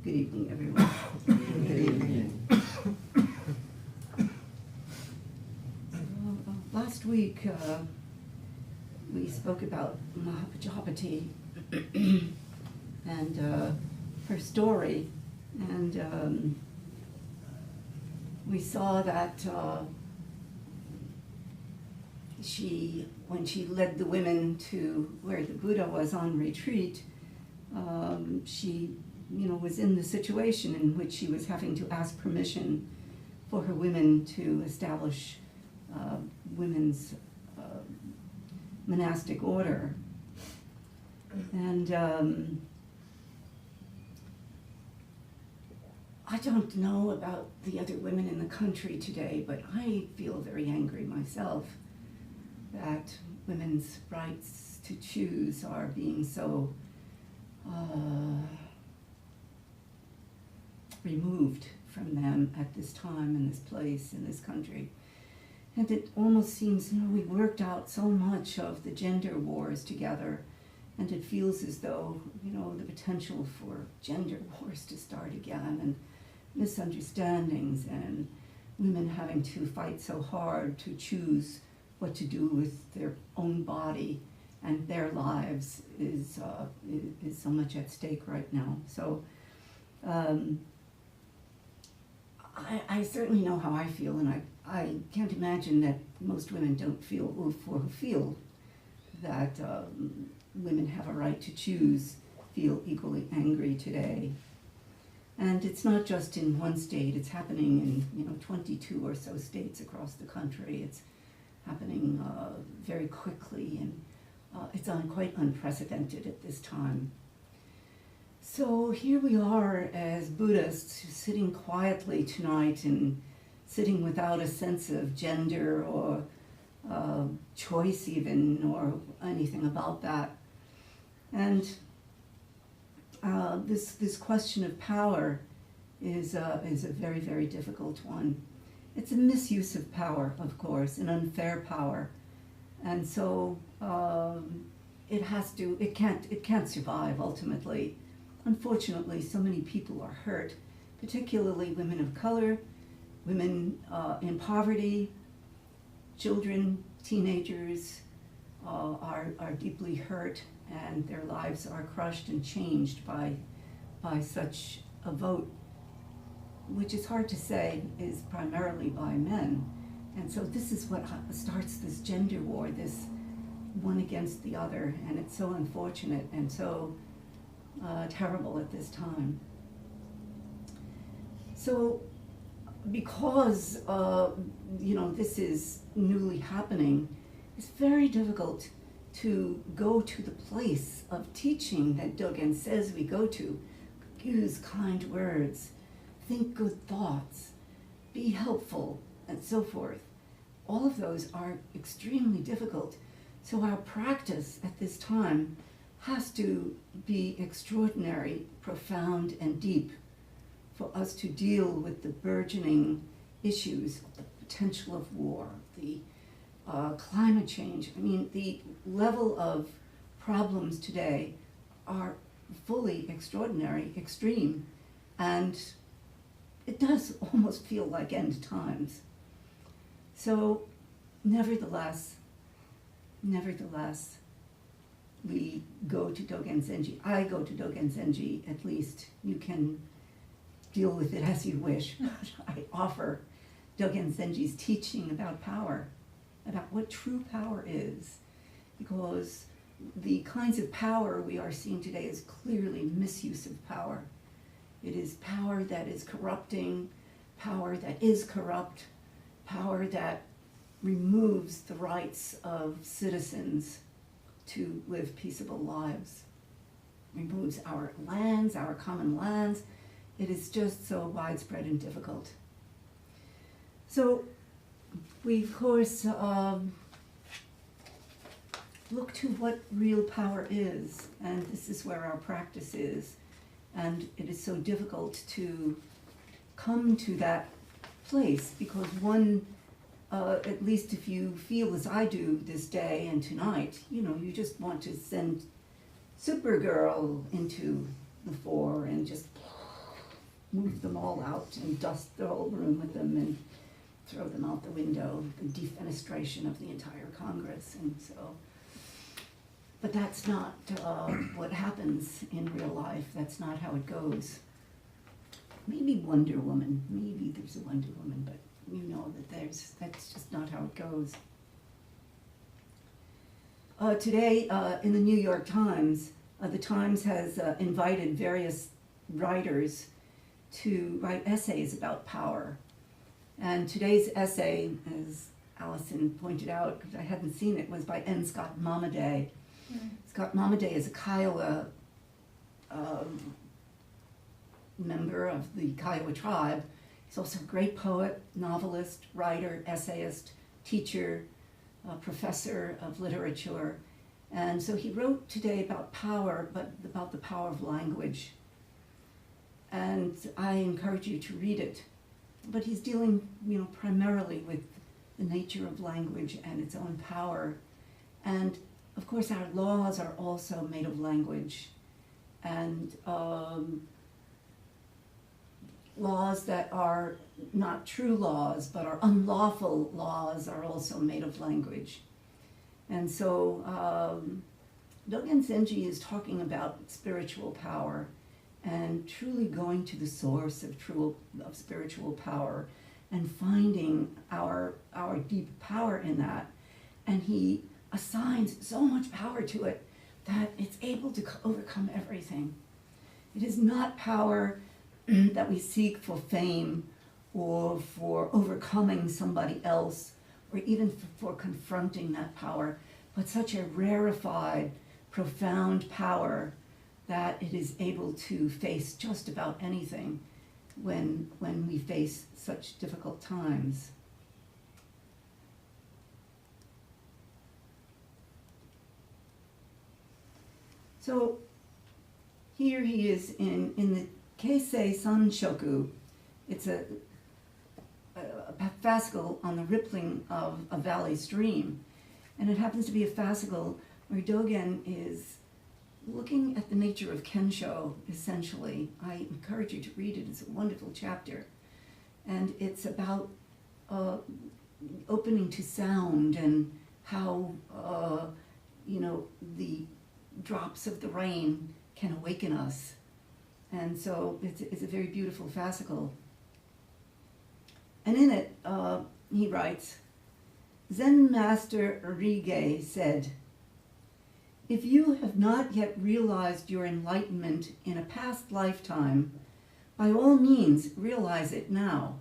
Good evening, everyone. Good evening. Last week, we spoke about Mahapajapati and her story, and we saw that when she led the women to where the Buddha was on retreat, she was in the situation in which she was having to ask permission for her women to establish women's monastic order. And I don't know about the other women in the country today, but I feel very angry myself that women's rights to choose are being so removed from them at this time, in this place, in this country. And it almost seems, we worked out so much of the gender wars together, and it feels as though, the potential for gender wars to start again, and misunderstandings, and women having to fight so hard to choose what to do with their own body and their lives is so much at stake right now. So I certainly know how I feel, and I can't imagine that most women don't feel that women have a right to choose, feel equally angry today. And it's not just in one state, it's happening in 22 or so states across the country. It's happening very quickly, and it's quite unprecedented at this time. So here we are as Buddhists sitting quietly tonight and sitting without a sense of gender or choice even, or anything about that. And this question of power is a very, very difficult one. It's a misuse of power, of course, an unfair power. And so it can't survive ultimately. Unfortunately, so many people are hurt, particularly women of color, women in poverty, children, teenagers are deeply hurt, and their lives are crushed and changed by such a vote, which is hard to say is primarily by men. And so this is what starts this gender war, this one against the other, and it's so unfortunate and so terrible at this time. So because this is newly happening, it's very difficult to go to the place of teaching that Dogen says we go to. Use kind words, think good thoughts, be helpful, and so forth. All of those are extremely difficult. So our practice at this time has to be extraordinary, profound, and deep for us to deal with the burgeoning issues, the potential of war, the climate change. I mean, the level of problems today are fully extraordinary, extreme, and it does almost feel like end times. So, nevertheless, we go to Dogen Zenji. I go to Dogen Zenji, at least. You can deal with it as you wish. I offer Dogen Zenji's teaching about power, about what true power is, because the kinds of power we are seeing today is clearly misuse of power. It is power that is corrupting, power that is corrupt, power that removes the rights of citizens to live peaceable lives, removes our lands, our common lands. It is just so widespread and difficult. So we, of course, look to what real power is, and this is where our practice is. And it is so difficult to come to that place because one, at least if you feel as I do this day and tonight, you just want to send Supergirl into the fore and just move them all out and dust the whole room with them and throw them out the window, the defenestration of the entire Congress. And so, but that's not what happens in real life. That's not how it goes. Maybe Wonder Woman, maybe there's a Wonder Woman, but you know that that's just not how it goes. Today, in the New York Times, the Times has invited various writers to write essays about power. And today's essay, as Allison pointed out, because I hadn't seen it, was by N. Scott Momaday. Scott Momaday is a Kiowa member of the Kiowa tribe. He's also a great poet, novelist, writer, essayist, teacher, professor of literature. And so he wrote today about power, but about the power of language. And I encourage you to read it. But he's dealing, primarily with the nature of language and its own power. And of course, our laws are also made of language. And laws that are not true laws, but are unlawful laws, are also made of language. And so Dogen Zenji is talking about spiritual power and truly going to the source of spiritual power and finding our deep power in that. And he assigns so much power to it that it's able to overcome everything. It is not power that we seek for fame or for overcoming somebody else or even for confronting that power, but such a rarefied, profound power that it is able to face just about anything when we face such difficult times. So here he is in the Keisei Sanshoku. It's a fascicle on the rippling of a valley stream. And it happens to be a fascicle where Dogen is looking at the nature of Kensho, essentially. I encourage you to read it. It's a wonderful chapter. And it's about opening to sound and how, the drops of the rain can awaken us. And so it's a very beautiful fascicle. And in it, he writes, Zen Master Rige said, "If you have not yet realized your enlightenment in a past lifetime, by all means realize it now.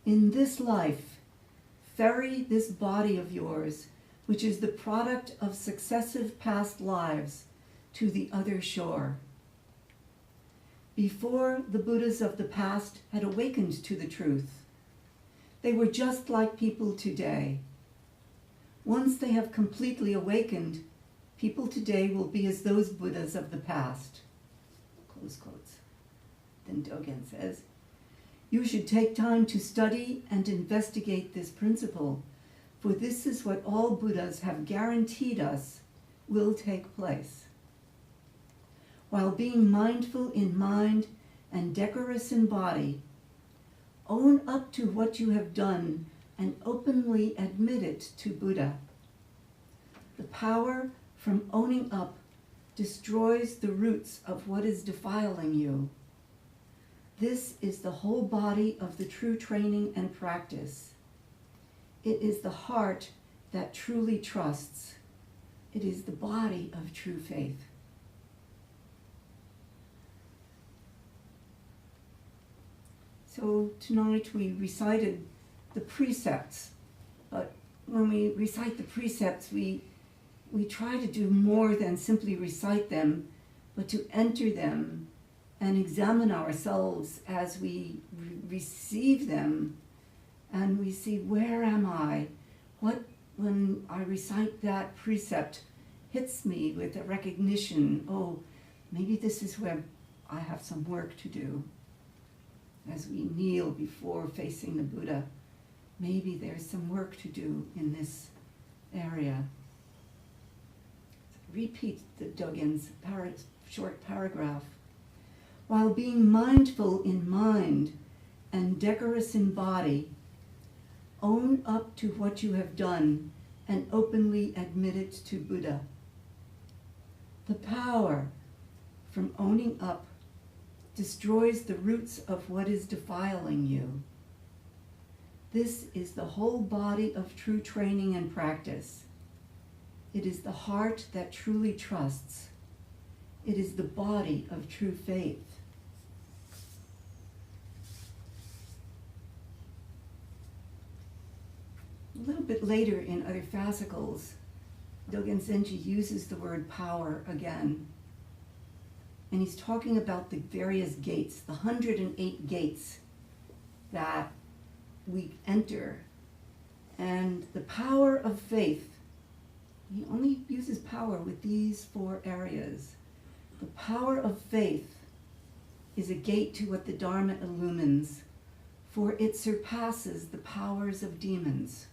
In this life, ferry this body of yours, which is the product of successive past lives, to the other shore." Before the Buddhas of the past had awakened to the truth, they were just like people today. Once they have completely awakened, people today will be as those Buddhas of the past. Close quotes. Then Dogen says, "You should take time to study and investigate this principle, for this is what all Buddhas have guaranteed us will take place. While being mindful in mind and decorous in body, own up to what you have done and openly admit it to Buddha. The power from owning up destroys the roots of what is defiling you. This is the whole body of the true training and practice. It is the heart that truly trusts. It is the body of true faith." So tonight we recited the precepts, but when we recite the precepts, we try to do more than simply recite them, but to enter them and examine ourselves as we receive them, and we see, where am I? What, when I recite that precept, hits me with a recognition, oh, maybe this is where I have some work to do. As we kneel before facing the Buddha, maybe there's some work to do in this area. Repeat the Dogen's short paragraph. while being mindful in mind and decorous in body, own up to what you have done and openly admit it to Buddha. The power from owning up destroys the roots of what is defiling you. This is the whole body of true training and practice. It is the heart that truly trusts. It is the body of true faith. A little bit later in other fascicles, Dogen Zenji uses the word power again. And he's talking about the various gates, the 108 gates that we enter. And the power of faith, he only uses power with these 4 areas. The power of faith is a gate to what the Dharma illumines, for it surpasses the powers of demons.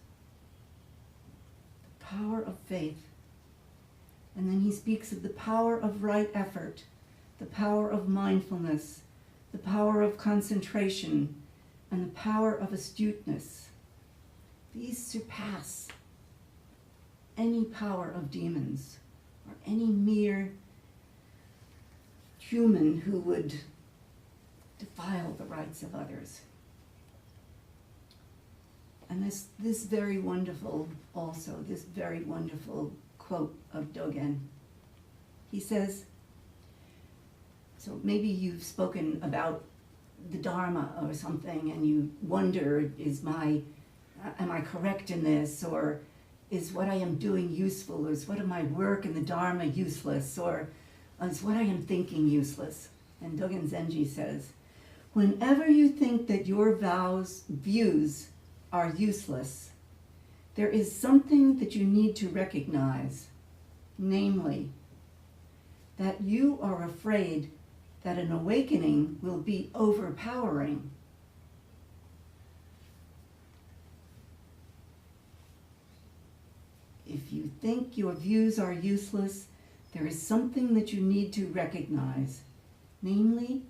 The power of faith. And then he speaks of the power of right effort, the power of mindfulness, the power of concentration, and the power of astuteness. These surpass any power of demons or any mere human who would defile the rights of others. And this very wonderful quote of Dogen. He says, so maybe you've spoken about the Dharma or something and you wonder, am I correct in this? Or is what I am doing useful? Or is what of my work in the Dharma useless? Or is what I am thinking useless? And Dogen Zenji says, whenever you think that your views are useless, there is something that you need to recognize, namely, that you are afraid that an awakening will be overpowering. If you think your views are useless, there is something that you need to recognize, namely,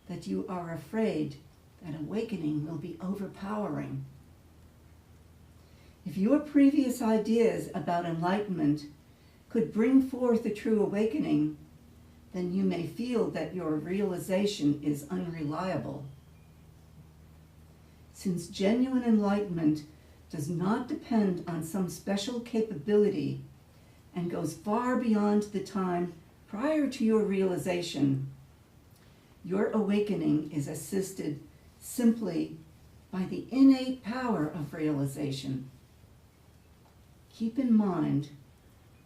that you are afraid that awakening will be overpowering. If your previous ideas about enlightenment could bring forth a true awakening, then you may feel that your realization is unreliable. Since genuine enlightenment does not depend on some special capability and goes far beyond the time prior to your realization, your awakening is assisted simply by the innate power of realization. Keep in mind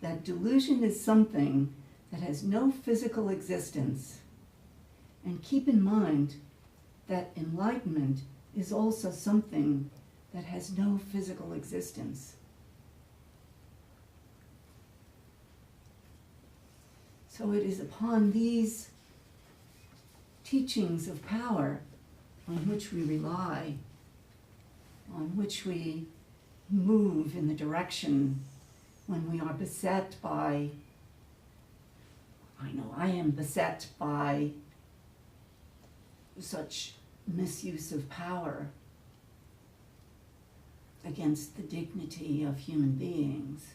that delusion is something that has no physical existence. And keep in mind that enlightenment is also something that has no physical existence. So it is upon these teachings of power on which we rely, on which we move in the direction when we are beset by, I know I am beset by such misuse of power against the dignity of human beings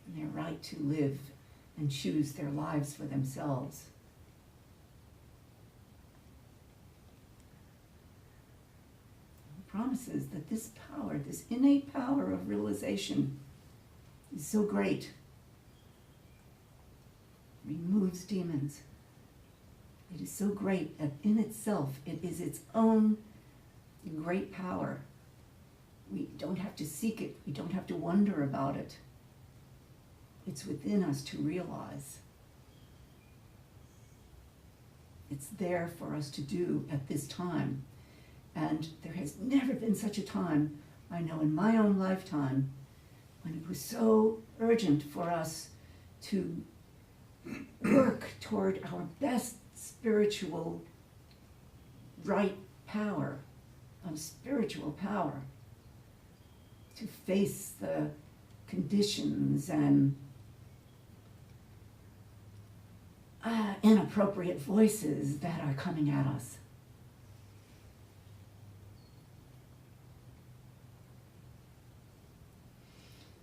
and their right to live and choose their lives for themselves. He promises that this power, this innate power of realization, is so great. It removes demons. It is so great that in itself it is its own great power. We don't have to seek it. We don't have to wonder about it. It's within us to realize. It's there for us to do at this time. And there has never been such a time, I know in my own lifetime, when it was so urgent for us to work toward our best spiritual right power, of spiritual power, to face the conditions and inappropriate voices that are coming at us.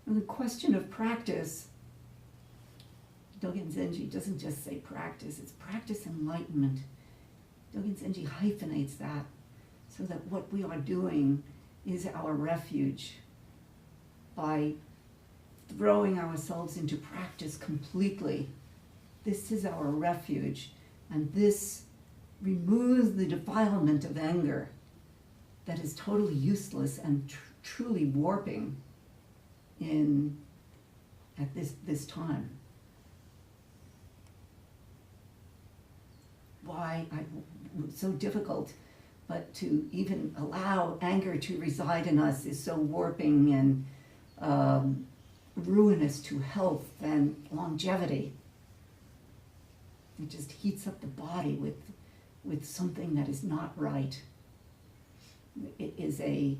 And the question of practice, Dogen Zenji doesn't just say practice, it's practice enlightenment. Dogen Zenji hyphenates that so that what we are doing is our refuge by throwing ourselves into practice completely. This is our refuge, and this removes the defilement of anger that is totally useless and truly warping at this time. Why it's so difficult, but to even allow anger to reside in us is so warping and ruinous to health and longevity. It just heats up the body with something that is not right. It is a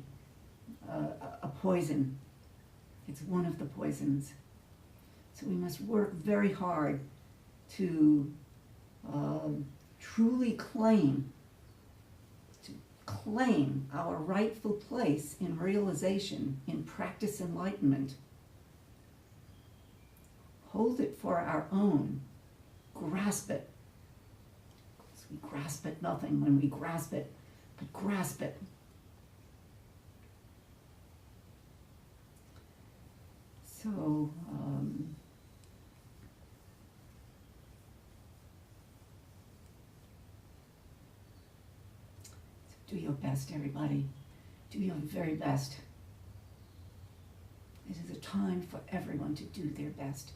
poison. It's one of the poisons. So we must work very hard to truly claim our rightful place in realization, in practice enlightenment. Hold it for our own. Grasp it. Because we grasp at nothing when we grasp it, but grasp it. So, do your best, everybody. Do your very best. It is a time for everyone to do their best.